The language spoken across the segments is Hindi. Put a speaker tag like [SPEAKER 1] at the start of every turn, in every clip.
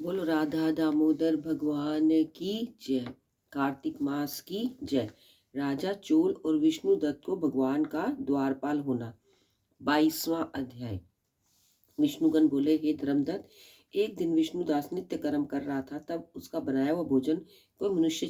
[SPEAKER 1] बोलो राधा दामोदर भगवान की जय। कार्तिक मास की जय। राजा चोल और विष्णुदत्त को भगवान का द्वारपाल होना। 22वां अध्याय। विष्णुगण बोले, हे धर्मदत्त, एक दिन विष्णुदास नित्य कर्म कर रहा था, तब उसका बनाया हुआ भोजन कोई मनुष्य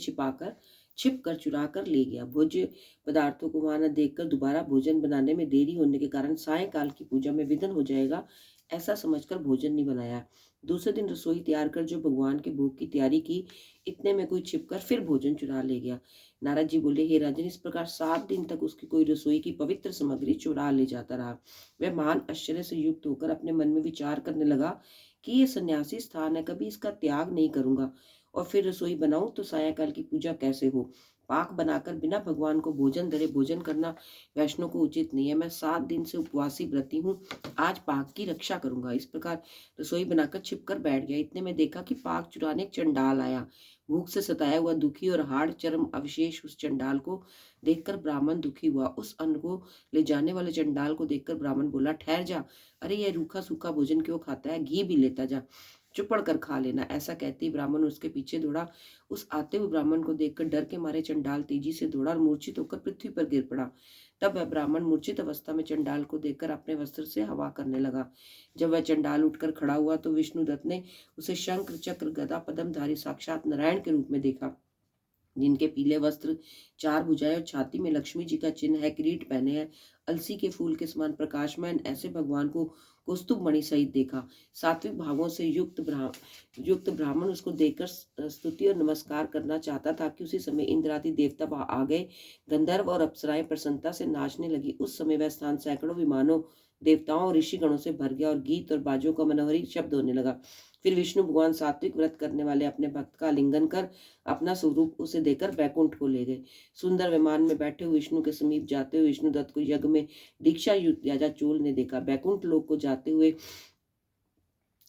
[SPEAKER 1] छिप कर चुरा कर ले गया। भोज्य पदार्थों को वहां न देखकर दोबारा भोजन बनाने में देरी होने के कारण सायंकाल की पूजा में विघ्न हो जाएगा, ऐसा समझकर भोजन नहीं बनाया। दूसरे दिन रसोई तैयार कर जो भगवान के भोग की तैयारी की, इतने में कोई छिपकर फिर भोजन चुरा ले गया। नारद जी बोले, हे राजन, इस प्रकार 7 दिन तक उसकी कोई रसोई की पवित्र सामग्री चुरा ले जाता रहा। वह महान आश्चर्य से युक्त होकर अपने मन में विचार करने लगा कि ये सन्यासी स्थान है, कभी इसका त्याग नहीं करूंगा, और फिर रसोई बनाऊं तो सायंकाल की पूजा कैसे हो। पाक बनाकर बिना भगवान को भोजन धरे भोजन करना वैष्णव को उचित नहीं है। मैं 7 दिन से उपवासी व्रती हूँ, आज पाक की रक्षा करूंगा। इस प्रकार रसोई बनाकर छिपकर बैठ गया। इतने में देखा कि पाक चुराने एक चंडाल आया। भूख से सताया हुआ दुखी और हाड़ चर्म अवशेष उस चंडाल को देखकर ब्राह्मण दुखी हुआ। उस अन्न को ले जाने वाले चंडाल को देखकर ब्राह्मण बोला, ठहर जा, अरे यह रूखा सूखा भोजन क्यों खाता है, घी भी लेता जा, चुपड़ कर खा लेना। ऐसा कहते ही ब्राह्मण उसके पीछे दौड़ा। उस आते हुए ब्राह्मण को देखकर डर के मारे चंडाल तेजी से दौड़ा और मूर्छित होकर पृथ्वी पर गिर पड़ा। तब वह ब्राह्मण मूर्छित अवस्था में चंडाल को देखकर अपने वस्त्र से हवा करने लगा। जब वह चंडाल उठकर खड़ा हुआ तो विष्णुदत्त ने उसे शंख चक्र गदा पद्मधारी साक्षात नारायण के रूप में देखा, जिनके पीले वस्त्र, 4 भुजाएं और छाती में लक्ष्मी जी का चिन्ह है, किरीट पहने हैं। अलसी के फूल के समान प्रकाशमान ऐसे भगवान को कौस्तुभ मणि सहित देखा। सात्विक भावों से युक्त ब्राह्मण उसको देखकर स्तुति और नमस्कार करना चाहता था कि उसी समय इंद्र आदि देवता आ गए। गंधर्व और अप्सराएं प्रसन्नता से नाचने लगी। उस समय वह स्थान सैकड़ों विमानों, देवताओं और ऋषिगणों से भर गया और गीत और बाजों का मनोहरी शब्द होने लगा। फिर विष्णु भगवान सात्विक व्रत करने वाले अपने भक्त का आलिंगन कर अपना स्वरूप उसे देकर बैकुंठ को ले गए। सुंदर विमान में बैठे हुए विष्णु के समीप जाते हुए विष्णुदत्त को यज्ञ में दीक्षा युक्त राजा चोल ने देखा। बैकुंठ लोक को जाते हुए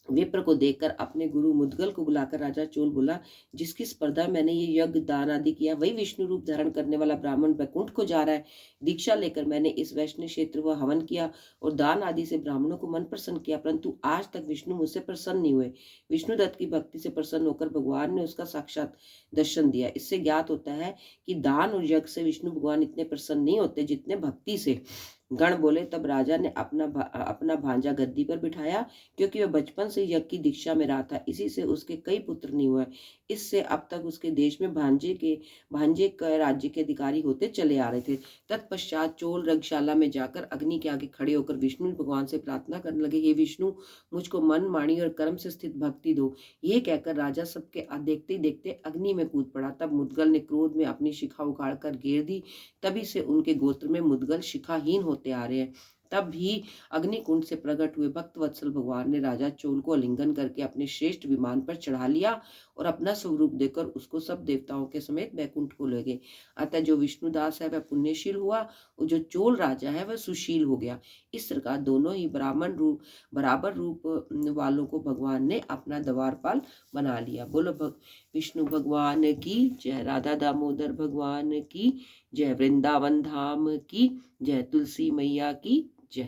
[SPEAKER 1] विप्र को देखकर अपने गुरु मुद्गल को बुलाकर राजा चोल बोला, जिसकी स्पर्धा मैंने ये यज्ञ दान आदि किया, वही विष्णु रूप धारण करने वाला ब्राह्मण बैकुंठ को जा रहा है। दीक्षा लेकर मैंने इस वैष्णव क्षेत्र व हवन किया और दान आदि से ब्राह्मणों को मन प्रसन्न किया, परंतु आज तक विष्णु मुझसे प्रसन्न नहीं हुए। विष्णुदत्त की भक्ति से प्रसन्न होकर भगवान ने उसका साक्षात दर्शन दिया। इससे ज्ञात होता है कि दान और यज्ञ से विष्णु भगवान इतने प्रसन्न नहीं होते जितने भक्ति से। गण बोले, तब राजा ने अपना भांजा गद्दी पर बिठाया, क्योंकि वह बचपन से यज्ञ की दीक्षा में रहा था। इसी से उसके कई पुत्र नहीं हुए। इससे अब तक उसके देश में भांजे के राज्य के अधिकारी होते चले आ रहे थे। तत्पश्चात चोल रंगशाला में जाकर अग्नि के आगे खड़े होकर विष्णु भगवान से प्रार्थना करने लगे, हे विष्णु, मुझको मन, वाणी और कर्म से स्थित भक्ति दो। ये कहकर राजा सबके देखते ही देखते अग्नि में कूद पड़ा। तब मुद्गल ने क्रोध में अपनी शिखा उखाड़ कर घेर दी। तभी से उनके गोत्र में मुद्गल शिखाहीन होते आ रहे हैं। तब भी अग्निकुंड से प्रकट हुए भक्त वत्सल भगवान ने राजा चोल को आलिंगन करके अपने श्रेष्ठ विमान पर चढ़ा लिया और अपना स्वरूप देकर उसको सब देवताओं के समेत बैकुंठ को ले गए। अतः जो विष्णुदास है वह पुण्यशील हुआ और जो चोल राजा है वह सुशील हो गया। इस प्रकार दोनों ही बराबर रूप वालों को भगवान ने अपना द्वारपाल बना लिया। बोलो विष्णु भगवान की जय। राधा दामोदर भगवान की जय। वृंदावन धाम की जय। तुलसी मैया की जय।